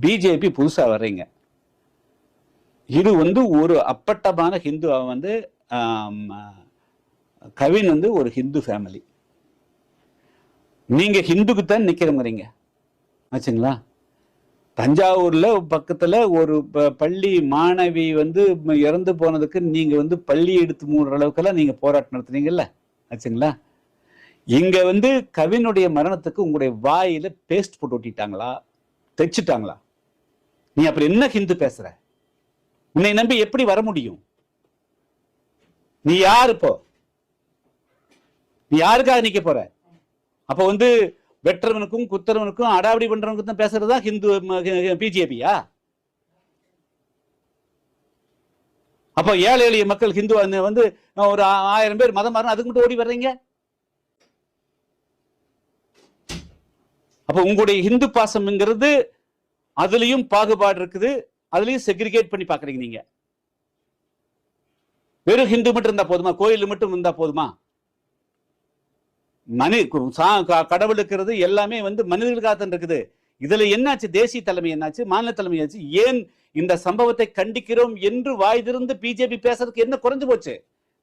BJP புதுசா வர்றீங்க. இது வந்து ஒரு அப்பட்டமான ஹிந்து. அவன் வந்து கவின் வந்து ஒரு ஹிந்து ஃபேமிலி. நீங்க ஹிந்துக்குத்தான் நிக்கிறீங்க ஆச்சுங்களா? தஞ்சாவூர்ல பக்கத்துல ஒரு பள்ளி மாணவி வந்து இறந்து போனதுக்கு நீங்க வந்து பள்ளி எடுத்து மூடுற அளவுக்கெல்லாம் நீங்க போராட்டம் நடத்துனீங்கல்ல ஆச்சுங்களா? இங்க வந்து கவினுடைய மரணத்துக்கு உங்களுடைய வாயில பேஸ்ட் போட்டு ஒட்டிட்டாங்களா, தைச்சிட்டாங்களா? நீ அப்புறம் என்ன ஹிந்து பேசுற? உன்னை நம்பி எப்படி வர முடியும்? நீ யாரு? இப்போ நீ யாருக்காக நிக்க போற? அப்ப வந்து வெற்றவனுக்கும் குத்தரவனுக்கும் அடாவடி பண்றவனுக்கும் தான் பேசுறதா ஹிந்து பிஜேபியா? அப்ப ஏழை எளிய மக்கள் ஹிந்து வந்து ஒரு 1000 பேர் மதம் மாறணும், அதுக்கு மட்டும் ஓடி வர்றீங்க. அப்ப உங்களுடைய ஹிந்து பாசம்ங்கிறது அதுலயும் பாகுபாடு இருக்குது, அதுலயும் செக்ரிகேட் பண்ணி பாக்குறீங்க. நீங்க வெறும் ஹிந்து மட்டும் இருந்தா போதுமா? கோயில் மட்டும் இருந்தா போதுமா? கடவுள் இருக்கிறது எல்லாமே வந்து மனிதர்களுக்காக இருக்குது. இதுல என்னாச்சு? தேசிய தலைமை என்னாச்சு? மாநில தலைமை என்னாச்சு? ஏன் இந்த சம்பவத்தை கண்டிக்கிறோம் என்று வாய் திறந்து பிஜேபி பேசுறதுக்கு என்ன குறைஞ்சு போச்சு?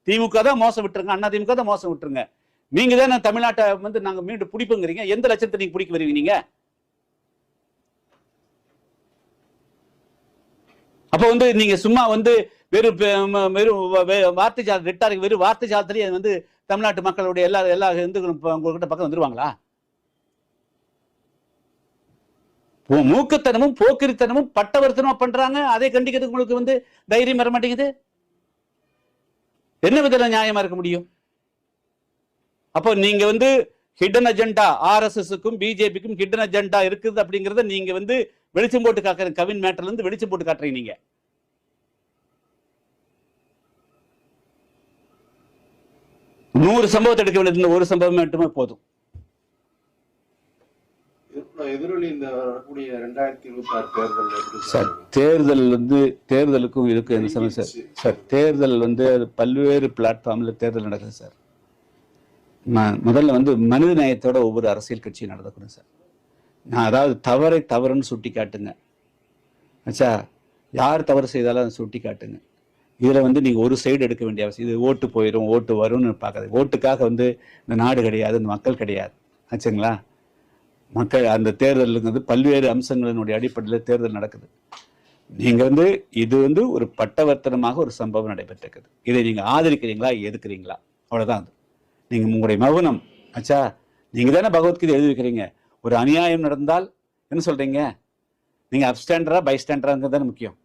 திமுக தான் மோசம் விட்டுருங்க, அண்ணா திமுக தான் மோசம் விட்டுருங்க. நீங்க தான் தமிழ்நாட்டை வந்து நாங்க மீண்டும் பிடிப்புங்கிறீங்க. எந்த லட்சத்தை நீங்க பிடிக்க வருவீங்க நீங்க? அப்ப வந்து நீங்க சும்மா வந்து வெறும் வார்த்தை ஜால ரெட்டாருக்கு வெறும் வார்த்தை ஜாலத்திலேயே வந்து தமிழ்நாட்டு மக்களுடைய எல்லா இந்துக்களும் உங்ககிட்ட பக்கம் வந்துருவாங்களா? மூக்கத்தனமும் போக்கிரித்தனமும் பட்டவர்த்தனமும் பண்றாங்க. அதை கண்டிக்கிறதுக்கு உங்களுக்கு வந்து தைரியம் வர மாட்டேங்குது. என்ன விதத்துல நியாயமா இருக்க முடியும்? அப்போ நீங்க வந்து ஹிடன் அஜெண்டா, ஆர்எஸ்எஸ்க்கும் பிஜேபிக்கும் ஹிடன் அஜெண்டா இருக்குது அப்படிங்கறத நீங்க வந்து வெளிச்சம் போட்டு காட்டுற கவின் மேட்டர்ல இருந்து வெளிச்சம் போட்டு காட்டுறீங்க. நீங்க 100 சம்பவத்தை எடுக்க வேண்டியது ஒரு சம்பவம் மட்டுமே போதும். தேர்தல் வந்து தேர்தலுக்கும் இருக்கு என்ன சமயம் சார்? தேர்தல் வந்து பல்வேறு பிளாட்ஃபார்ம்ல தேர்தல் நடக்குது சார். முதல்ல வந்து மனித நேயத்தோட ஒவ்வொரு அரசியல் கட்சியும் நடந்துக்கணும் சார். நான் அதாவது தவறை தவறுன்னு சுட்டி காட்டுங்க ஆச்சா. யார் தவறு செய்தாலும் அதை சுட்டி காட்டுங்க. இதுல வந்து நீங்க ஒரு சைடு எடுக்க வேண்டிய அவசியம். இது ஓட்டு போயிடும் ஓட்டு வரும்னு பார்க்காது. ஓட்டுக்காக வந்து இந்த நாடு கிடையாது, இந்த மக்கள் கிடையாது ஆச்சுங்களா? மக்கள் அந்த தேர்தலுங்கிறது பல்வேறு அம்சங்களினுடைய அடிப்படையில் தேர்தல் நடக்குது. நீங்க வந்து இது வந்து ஒரு பட்டவர்த்தனமாக ஒரு சம்பவம் நடைபெற்றிருக்குது. இதை நீங்க ஆதரிக்கிறீங்களா, எதுக்குறீங்களா? அவ்வளவுதான். நீங்க உங்களுடைய மௌனம் ஆச்சா. நீங்க தானே பகவத்கீதை எழுதி வைக்கிறீங்க. ஒரு அநியாயம் நடந்தால் என்ன சொல்றீங்க? நீங்க அப்ஸ்டாண்டரா பைஸ்டாண்டராங்கிறது தானே முக்கியம்.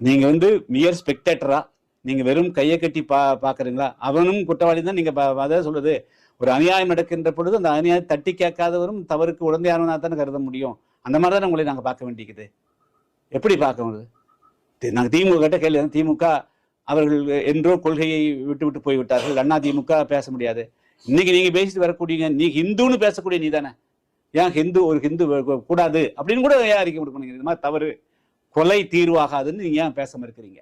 நீங்க வந்து மியர் ஸ்பெக்டேட்டரா? நீங்க வெறும் கையை கட்டி பாக்குறீங்களா? அவனும் குற்றவாளி தான். நீங்க அதான் சொல்றது, ஒரு அநியாயம் நடக்கின்ற பொழுது அந்த அநியாயம் தட்டி கேட்காதவரும் தவறுக்கு உடந்தையானவனா தானே கருத முடியும். அந்த மாதிரி தானே உங்களை நாங்க பார்க்க வேண்டியது. எப்படி பார்க்க முடியுது? நாங்க திமுக கிட்ட கேள்வி, திமுக அவர்கள் என்றோ கொள்கையை விட்டு போய்விட்டார்கள், அண்ணா திமுக பேச முடியாது. இன்னைக்கு நீங்க பேசிட்டு வரக்கூடிய நீ ஹிந்துன்னு பேசக்கூடிய நீ தானே, ஏன் ஹிந்து ஒரு ஹிந்து கூடாது அப்படின்னு கூட ஏன் அறிக்கை கொடுக்கணும்? இந்த மாதிரி தவறு கொலை தீர்வாகாதுன்னு நீங்க ஏன் பேசாம இருக்கிறீங்க?